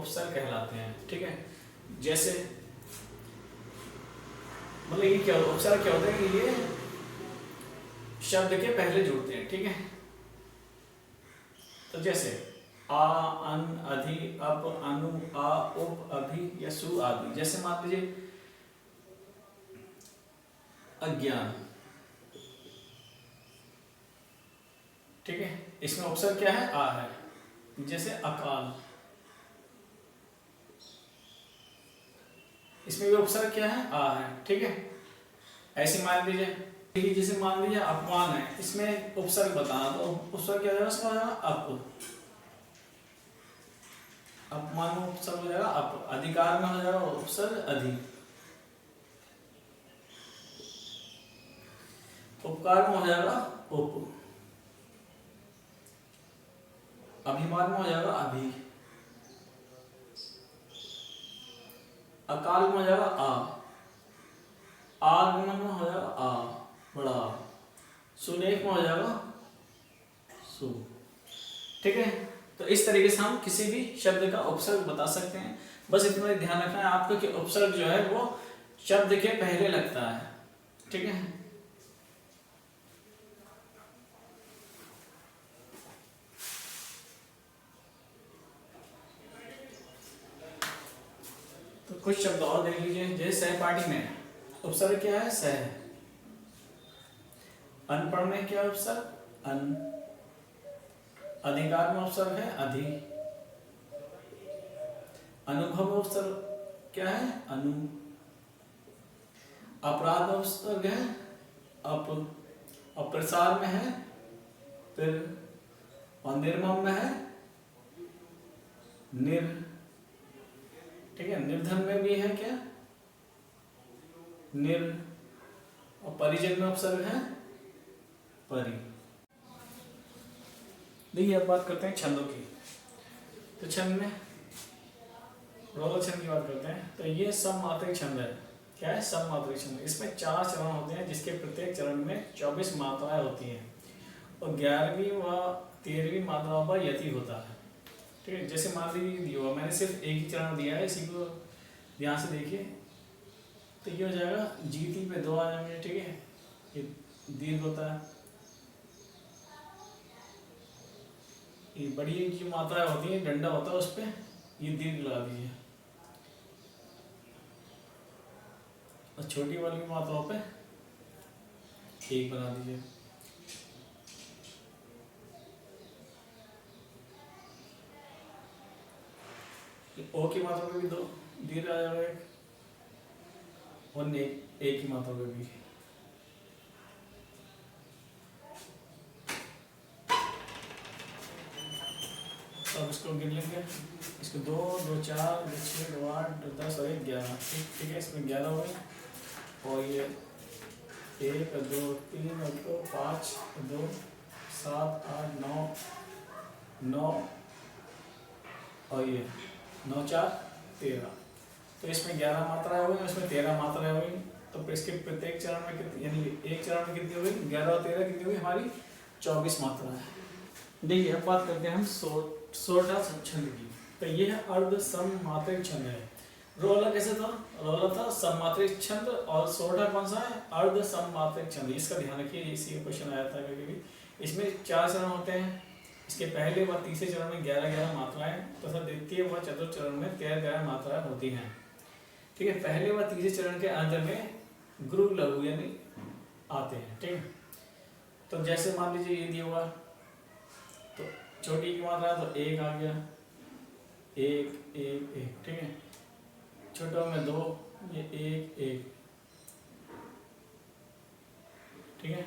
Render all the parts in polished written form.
उपसर्ग कहलाते हैं। ठीक है, जैसे मतलब ये क्या उपसर्ग क्या होता है कि ये शब्द के पहले जुड़ते हैं। ठीक है, तो जैसे आ, अन, अधि, अप, अनु, आ, उप, अभि या सु आदि। जैसे मान लीजिए अज्ञान, ठीक है, इसमें उपसर्ग क्या है? आ है। जैसे अकाल, इसमें भी उपसर्ग क्या है? आ है। ठीक है, ऐसे मान लीजिए, जैसे मान लीजिए अपमान है, इसमें उपसर्ग बताना, तो उपसर्ग क्या हो जाएगा? उसका हो जाएगा अप। अपमान में उपसर्ग हो जाएगा अप। अधिकार में हो जाएगा उपसर्ग अधि। उपकार में हो जाएगा उप। अभिमान में हो जाएगा अभि। अकाल में हो जाएगा आ। आगमन में हो जाएगा आ, बड़ा। सुलेख में हो जाएगा सु। ठीक है, तो इस तरीके से हम किसी भी शब्द का उपसर्ग बता सकते हैं। बस इतना ध्यान रखना है आपको कि उपसर्ग जो है वो शब्द के पहले लगता है। ठीक है, तो कुछ शब्द और देख लीजिए। जैसे सहपाठी में उपसर्ग क्या है? सह। अनपढ़ में क्या उपसर्ग? अन। अधिकार में उपसर्ग है अधि। अनुभव में उपसर्ग क्या है? अनु। अपराध में उपसर्ग है अप। और प्रसार में है फिर। और निर्मम में है निर। ठीक है, निर्धन में भी है क्या? निर। और परिजन में उपसर्ग है परि। देखिए अब बात करते हैं छंदों की। तो छंद में रोल छंद की बात करते हैं। तो ये सममात्रिक छंद है। क्या है? सममात्रिक छंद। इसमें 4 चरण होते हैं, जिसके प्रत्येक चरण में 24 मात्राएं होती हैं और 11वीं व 13वीं मात्राओं पर यति होता है। ठीक है, जैसे मान लीजिए दिया हुआ, मैंने सिर्फ एक ही चरण दिया है, इसी को ध्यान से देखिए। तो ये हो जाएगा जीती पे 2 आ जाएंगे। ठीक है, ये दीर्घ होता है। ये बड़ी जो मात्राएं होती है, डंडा होता है, उस पर ये दीर्घ लगा दीजिए और छोटी वाली मात्राओं पे 1 बना दीजिए। ओ की मात्रा पे भी 2 दीर्घ आ जाएगा एक, और एक की मात्रा पे भी। अब इसको गिन लेंगे। इसको 2, 2, 4, 2, 6, 2, 8, 2, 10 और 1, 11। ठीक है, इसमें 11 हो गए। और ये 1, 2, 3 और 2, 5, 2, 7, 8, 9, 9 और ये 9, 4, 13। तो इसमें 11 मात्राएं हो गई, इसमें 13 मात्राएं हो गई। तो इसके प्रत्येक चरण में कितनी, यानी एक चरण में कितनी हो गई? 11 और 13 कितनी हुई? हमारी 24 मात्राएं। देखिए अब बात करते हैं हम सोरठा छंद की। तो ये है अर्ध सममात्रिक छंद है। रोला कैसे था? रोला था सममात्रिक छंद, और सोरठा कौन सा है? अर्ध सममात्रिक छंद। इसका ध्यान रखिए, इसी का क्वेश्चन आया था कभी भी। इसमें 4 चरण होते हैं। इसके पहले व तीसरे चरण में 11-11 मात्राएं तथा द्वितीय व चतुर्थ चरण में 13-13 मात्राएं होती हैं। ठीक है, पहले व तीसरे चरण के अंत में गुरु लघु यानी आते हैं। ठीक है, तो जैसे मान लीजिए ये दिया हुआ, तो छोटी की मात्रा तो 1 आ गया, 1, 1, 1। ठीक है, छोटों में 2, ये 1, 1। ठीक है,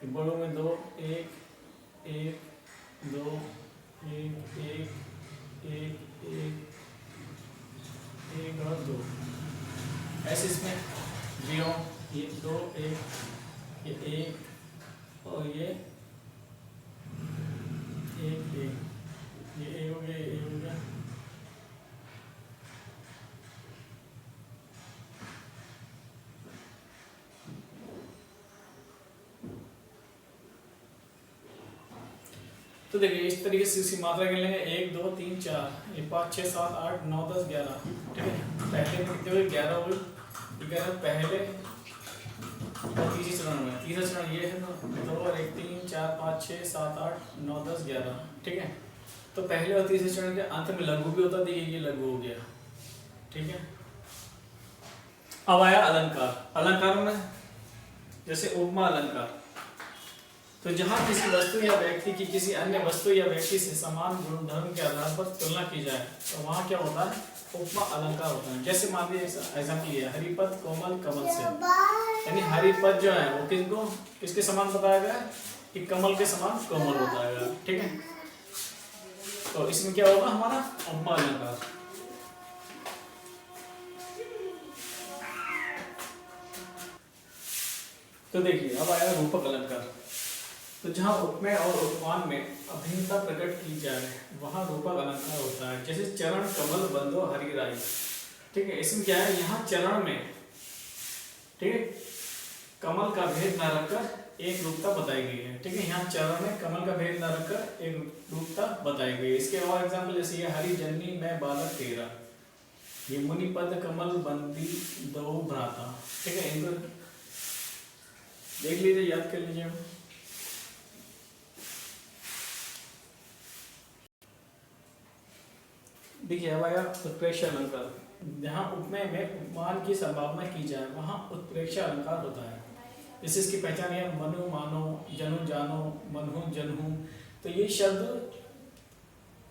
बड़ों में 2, 1, 1, 2, 1, 1, 1, 1, 1 और 2। ऐसे इसमें 0, ये 2, 1, ये 1 और ये 1, 1, ये 1 हो गया, ये 1 हो गया। तो देखिए इस तरीके से इसकी मात्रा गिन लेंगे। 1, 2, 3, 4, ये 5 6 7 8 9 10 11, ठीक है। पहले में कितने हुए? 11 हुए। ये कह रहा है पहले और तीसरे चरण में। तीसरा चरण ये है ना, 2 और 1 3 4 5 6 7 8 9 10 11, ठीक है। तो पहले और तीसरे चरण के अंत में लघु भी होता, देखिए ये लघु हो गया, ठीक है। अब आया अलंकार। अलंकारों में जैसे उपमा अलंकार, तो जहाँ किसी वस्तु या व्यक्ति की किसी अन्य वस्तु या व्यक्ति से समान गुणधर्म के आधार पर तुलना की जाए तो वहाँ क्या होता है? उपमा अलंकार होता है। जैसे मान लीजिए एग्जाम्पल ये हरिपद कोमल कमल से, यानी हरिपद जो है वो किसको किसके समान बताया गया है कि कमल के समान कोमल बताया गया, ठीक है। तो इसमें क्या होगा हमारा उपमा अलंकार। तो देखिए अब आया रूपक अलंकार। तो जहाँ उपमेय और उपमान में अभिन्नता प्रकट की जाए वहाँ रूपक अलंकार होता है। जैसे चरण कमल बंदो हरि राई, ठीक है। इसमें क्या है, यहाँ चरण में, ठीक है, कमल का भेद न रखकर एक रूपता बताई गई है, ठीक है। यहाँ चरण में कमल का भेद न रखकर एक रूपता बताई गई है। इसके और एग्जाम्पल जैसे ये हरि जननी मैं बालक तेरा, ये मुनि पद कमल बंदी दो भ्राता, ठीक है। इनको देख लीजिए, याद कर लीजिए। देखिए अब आया उत्प्रेक्ष अलंकार। जहाँ उपमेय में उपमान की संभावना की जाए वहाँ उत्प्रेक्ष अलंकार होता है। जैसे इसकी पहचान है मनु मानो, जनु जानो, मनहु जनहु। तो ये शब्द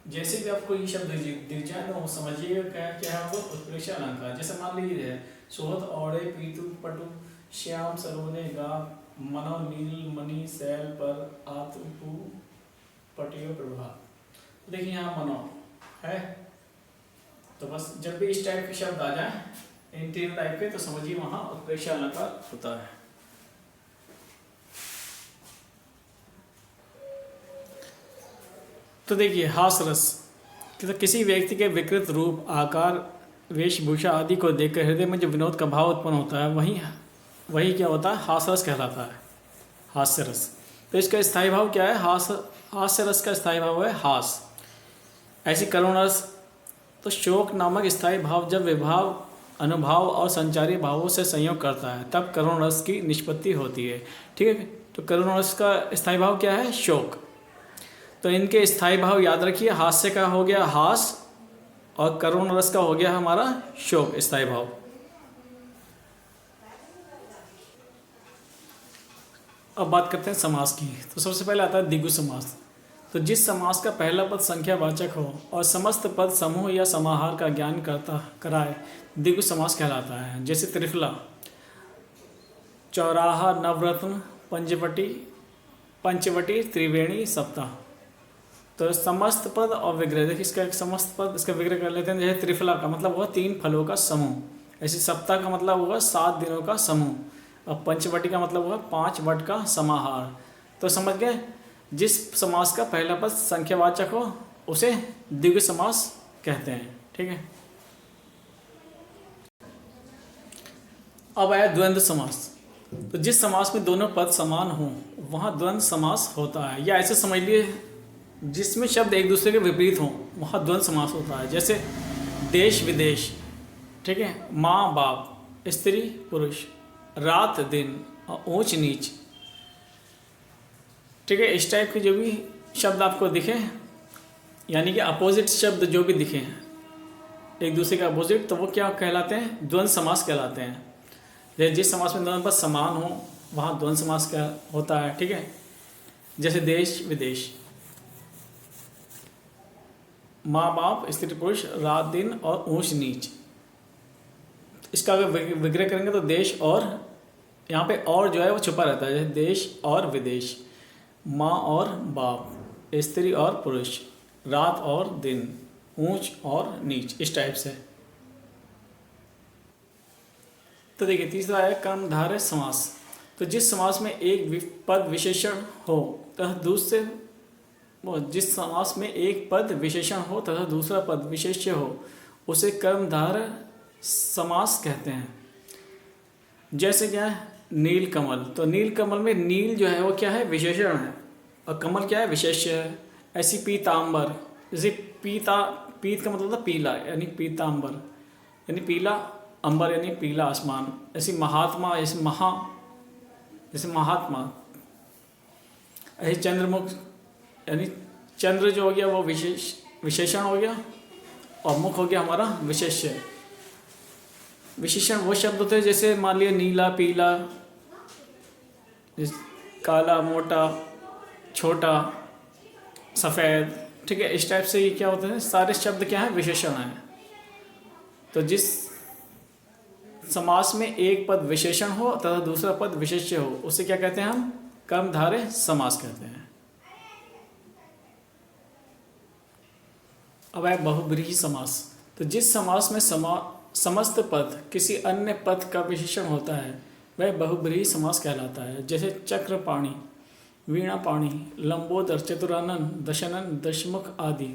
जैसे भी आपको ये शब्द दिख जाए तो समझिएगा क्या क्या है वो उत्प्रेक्ष अलंकार। जैसे मान लीजिए सोहत औड़े पीतु पटु श्याम सरोने गा मनो नील मणि शैल पर आतु पटियो प्रभा। देखिए यहाँ मनो है, तो बस जब भी इस टाइप के शब्द आ जाए इन तीन टाइप के तो समझिए वहां उत्प्रेक्ष अलंकार होता है। तो देखिए हास रस, तो किसी व्यक्ति के विकृत रूप आकार वेशभूषा आदि को देखकर हृदय में जो विनोद का भाव उत्पन्न होता है वही क्या होता है? हास रस कहलाता है, हास्य रस। तो इसका स्थायी भाव क्या है? हास्य रस का स्थायी भाव है हास। ऐसी करुण रस, तो शोक नामक स्थायी भाव जब विभाव अनुभाव और संचारी भावों से संयोग करता है तब करुण रस की निष्पत्ति होती है, ठीक है। तो करुण रस का स्थायी भाव क्या है? शोक। तो इनके स्थायी भाव याद रखिए, हास्य का हो गया हास और करुण रस का हो गया हमारा शोक स्थायी भाव। अब बात करते हैं समास की। तो सबसे पहले आता है द्विगु समास। तो जिस समास का पहला पद संख्यावाचक हो और समस्त पद समूह या समाहार का ज्ञान कराए द्विगु समास कहलाता है। जैसे त्रिफला, चौराहा, नवरत्न, पंचवटी, त्रिवेणी, सप्ताह। तो समस्त पद और विग्रह, देखिए इसका एक समस्त पद, इसका विग्रह कर लेते हैं। जैसे त्रिफला का मतलब हुआ 3 फलों का समूह, ऐसे सप्ताह का मतलब होगा 7 दिनों का समूह, और पंचवटी का मतलब होगा 5 वट का समाहार। तो समझ गए, जिस समास का पहला पद संख्यावाचक हो उसे द्विगु समास कहते हैं, ठीक है। अब आया द्वंद्व समास। तो जिस समास में दोनों पद समान हों वहाँ द्वंद्व समास होता है, या ऐसे समझ लिए जिसमें शब्द एक दूसरे के विपरीत हों वहाँ द्वंद्व समास होता है। जैसे देश विदेश, ठीक है, माँ बाप, स्त्री पुरुष, रात दिन और ऊंच नीच, ठीक है। इस टाइप के जो भी शब्द आपको दिखे, यानी कि अपोजिट शब्द जो भी दिखे एक दूसरे के अपोजिट, तो वो क्या कहलाते हैं? द्वंद्व समास कहलाते हैं। जिस समास में दोनों पद समान हो वहाँ द्वंद्व समास का होता है, ठीक है। जैसे देश विदेश, माँ बाप, स्त्री पुरुष, रात दिन और ऊंच नीच। इसका अगर विग्रह करेंगे तो देश और, यहाँ पे और जो है वो छुपा रहता है। जैसे देश और विदेश, माँ और बाप, स्त्री और पुरुष, रात और दिन, ऊंच और नीच, इस टाइप से। तो देखिए तीसरा है कर्मधारय समास। तो जिस समास में एक पद विशेषण हो तथा दूसरा पद विशेष्य हो उसे कर्मधारय समास कहते हैं। जैसे क्या है? नील कमल। तो नील कमल में नील जो है वो क्या है? विशेषण है, और कमल क्या है? विशेष्य है। ऐसी पीतांबर, जैसे पीत का मतलब होता है पीला, यानी पीतांबर, यानी पीला अंबर यानी पीला आसमान। ऐसे महात्मा, ऐसे महात्मा, ऐसे चंद्रमुख यानी चंद्र जो हो गया वो विशेषण हो गया, और मुख हो गया हमारा विशेष्य। विशेषण वो शब्द होते हैं जैसे मान लिया नीला, पीला, काला, मोटा, छोटा, सफ़ेद, ठीक है। इस टाइप से ये क्या होते हैं, सारे शब्द क्या है, विशेषण हैं। तो जिस समास में एक पद विशेषण हो तथा दूसरा पद विशेष्य हो उसे क्या कहते हैं, हम कर्मधारय समास कहते हैं। अब है बहुब्रीहि समास। तो जिस समास में समस्त पद किसी अन्य पद का विशेषण होता है वह बहुब्रीहि समास कहलाता है। जैसे चक्रपाणि, वीणापाणि, लंबोदर, चतुरानन, दशनन, दशमुख आदि।